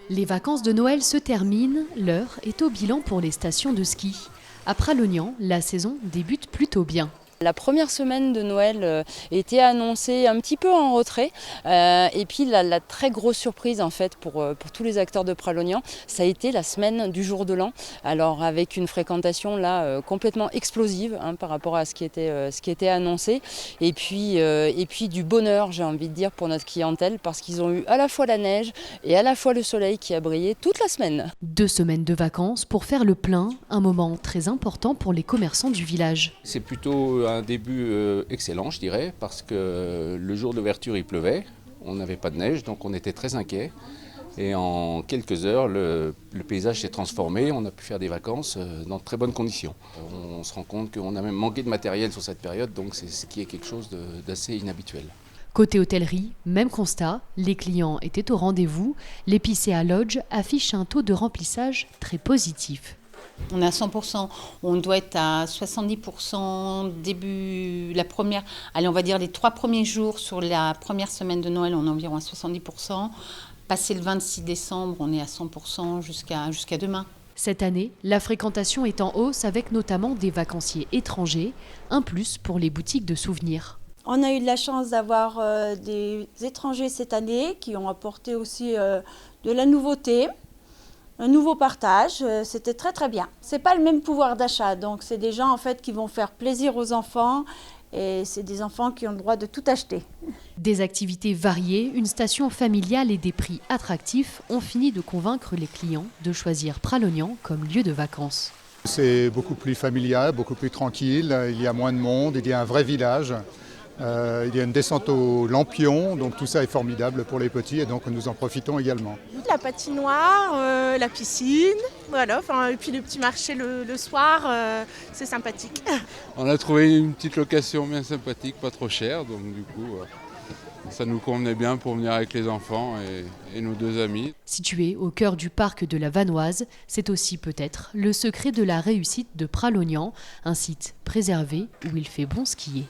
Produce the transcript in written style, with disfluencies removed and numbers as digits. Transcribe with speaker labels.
Speaker 1: Les vacances de Noël se terminent, l'heure est au bilan pour les stations de ski. À Pralognan, la saison débute plutôt bien.
Speaker 2: La première semaine de Noël était annoncée un petit peu en retrait et puis la très grosse surprise en fait pour tous les acteurs de Pralognan, ça a été la semaine du jour de l'an. Alors avec une fréquentation là complètement explosive par rapport à ce qui était annoncé et puis du bonheur, j'ai envie de dire, pour notre clientèle parce qu'ils ont eu à la fois la neige et à la fois le soleil qui a brillé toute la semaine.
Speaker 1: 2 semaines de vacances pour faire le plein, un moment très important pour les commerçants du village.
Speaker 3: C'est plutôt un début excellent, je dirais, parce que le jour d'ouverture, il pleuvait, on n'avait pas de neige, donc on était très inquiets. Et en quelques heures, le paysage s'est transformé, on a pu faire des vacances dans de très bonnes conditions. On se rend compte qu'on a même manqué de matériel sur cette période, donc c'est ce qui est quelque chose d'assez inhabituel.
Speaker 1: Côté hôtellerie, même constat, les clients étaient au rendez-vous. L'Épicéa Lodge affiche un taux de remplissage très positif.
Speaker 4: On est à 100%, on doit être à 70% début, on va dire les 3 premiers jours sur la première semaine de Noël, on est environ à 70%. Passé le 26 décembre, on est à 100% jusqu'à demain.
Speaker 1: Cette année, la fréquentation est en hausse avec notamment des vacanciers étrangers, un plus pour les boutiques de souvenirs.
Speaker 5: On a eu de la chance d'avoir des étrangers cette année qui ont apporté aussi de la nouveauté. Un nouveau partage, c'était très très bien. C'est pas le même pouvoir d'achat, donc c'est des gens en fait qui vont faire plaisir aux enfants et c'est des enfants qui ont le droit de tout acheter.
Speaker 1: Des activités variées, une station familiale et des prix attractifs ont fini de convaincre les clients de choisir Pralognan comme lieu de vacances.
Speaker 6: C'est beaucoup plus familial, beaucoup plus tranquille, il y a moins de monde, il y a un vrai village. Il y a une descente au lampion, donc tout ça est formidable pour les petits et donc nous en profitons également.
Speaker 7: La patinoire, la piscine, voilà, et puis le petit marché le soir, c'est sympathique.
Speaker 8: On a trouvé une petite location bien sympathique, pas trop chère, donc du coup ça nous convenait bien pour venir avec les enfants et nos 2 amis.
Speaker 1: Situé au cœur du parc de la Vanoise, c'est aussi peut-être le secret de la réussite de Pralognan, un site préservé où il fait bon skier.